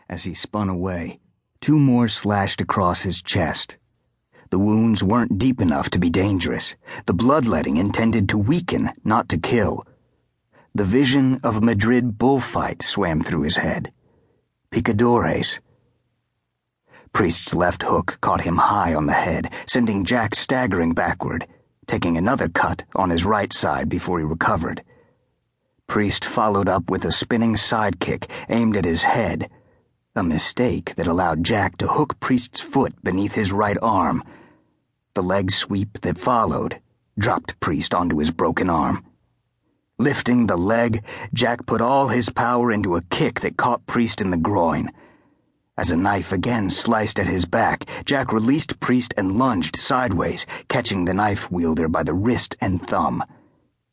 as he spun away. 2 more slashed across his chest. The wounds weren't deep enough to be dangerous. The bloodletting intended to weaken, not to kill. The vision of a Madrid bullfight swam through his head. Picadores. Priest's left hook caught him high on the head, sending Jack staggering backward, taking another cut on his right side before he recovered. Priest followed up with a spinning sidekick aimed at his head, a mistake that allowed Jack to hook Priest's foot beneath his right arm. The leg sweep that followed dropped Priest onto his broken arm. Lifting the leg, Jack put all his power into a kick that caught Priest in the groin. As a knife again sliced at his back, Jack released Priest and lunged sideways, catching the knife wielder by the wrist and thumb.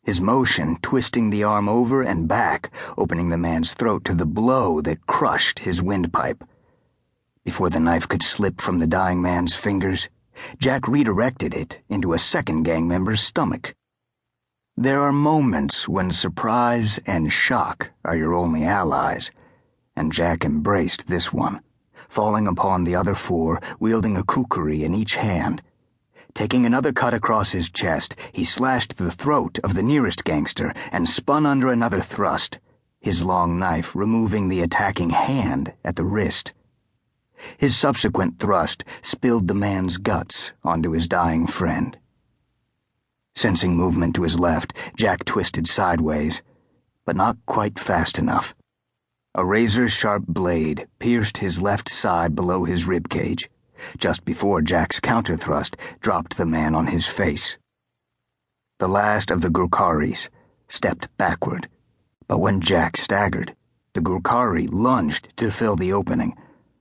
His motion twisting the arm over and back, opening the man's throat to the blow that crushed his windpipe. Before the knife could slip from the dying man's fingers, Jack redirected it into a second gang member's stomach. There are moments when surprise and shock are your only allies, and Jack embraced this one, falling upon the other 4, wielding a kukri in each hand. Taking another cut across his chest, he slashed the throat of the nearest gangster and spun under another thrust, his long knife removing the attacking hand at the wrist. His subsequent thrust spilled the man's guts onto his dying friend. Sensing movement to his left, Jack twisted sideways, but not quite fast enough. A razor-sharp blade pierced his left side below his ribcage, just before Jack's counter-thrust dropped the man on his face. The last of the Gurkharis stepped backward, but when Jack staggered, the Gurkhari lunged to fill the opening,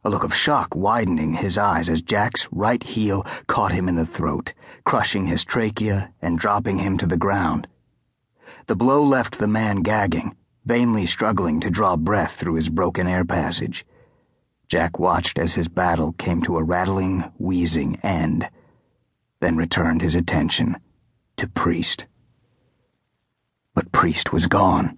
a look of shock widening his eyes as Jack's right heel caught him in the throat, crushing his trachea and dropping him to the ground. The blow left the man gagging, vainly struggling to draw breath through his broken air passage. Jack watched as his battle came to a rattling, wheezing end, then returned his attention to Priest. But Priest was gone.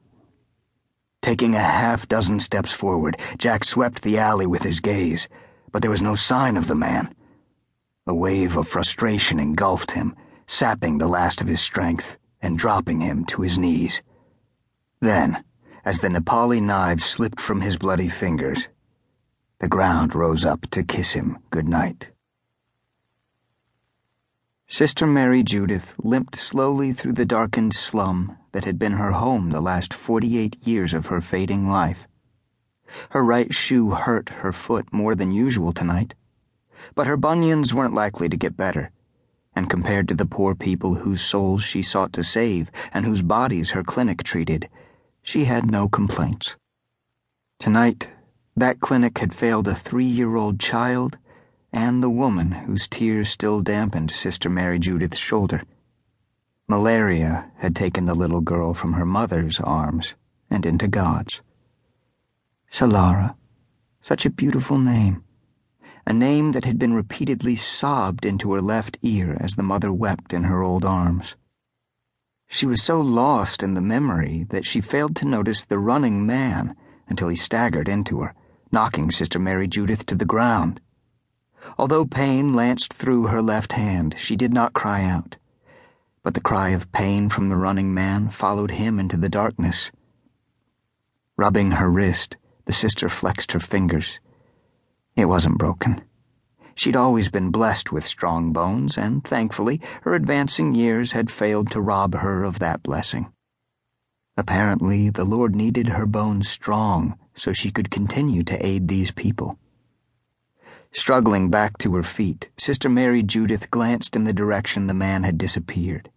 Taking a half-dozen steps forward, Jack swept the alley with his gaze, but there was no sign of the man. A wave of frustration engulfed him, sapping the last of his strength and dropping him to his knees. Then, as the Nepali knife slipped from his bloody fingers, the ground rose up to kiss him good night. Sister Mary Judith limped slowly through the darkened slum that had been her home the last 48 years of her fading life. Her right shoe hurt her foot more than usual tonight, but her bunions weren't likely to get better, and compared to the poor people whose souls she sought to save and whose bodies her clinic treated, she had no complaints. Tonight, that clinic had failed a 3-year-old child and the woman whose tears still dampened Sister Mary Judith's shoulder. Malaria had taken the little girl from her mother's arms and into God's. Solara, such a beautiful name, a name that had been repeatedly sobbed into her left ear as the mother wept in her old arms. She was so lost in the memory that she failed to notice the running man until he staggered into her, knocking Sister Mary Judith to the ground. Although pain lanced through her left hand, she did not cry out, but the cry of pain from the running man followed him into the darkness. Rubbing her wrist, the sister flexed her fingers. It wasn't broken. She'd always been blessed with strong bones, and thankfully, her advancing years had failed to rob her of that blessing. Apparently, the Lord needed her bones strong so she could continue to aid these people. Struggling back to her feet, Sister Mary Judith glanced in the direction the man had disappeared.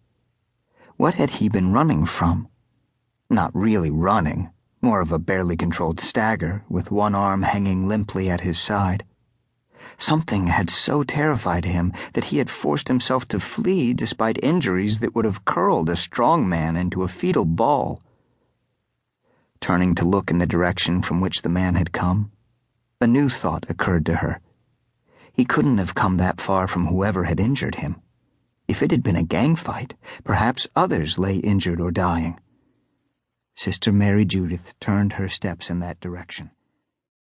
What had he been running from? Not really running, more of a barely controlled stagger, with one arm hanging limply at his side. Something had so terrified him that he had forced himself to flee despite injuries that would have curled a strong man into a fetal ball. Turning to look in the direction from which the man had come, a new thought occurred to her. He couldn't have come that far from whoever had injured him. If it had been a gang fight, perhaps others lay injured or dying. Sister Mary Judith turned her steps in that direction.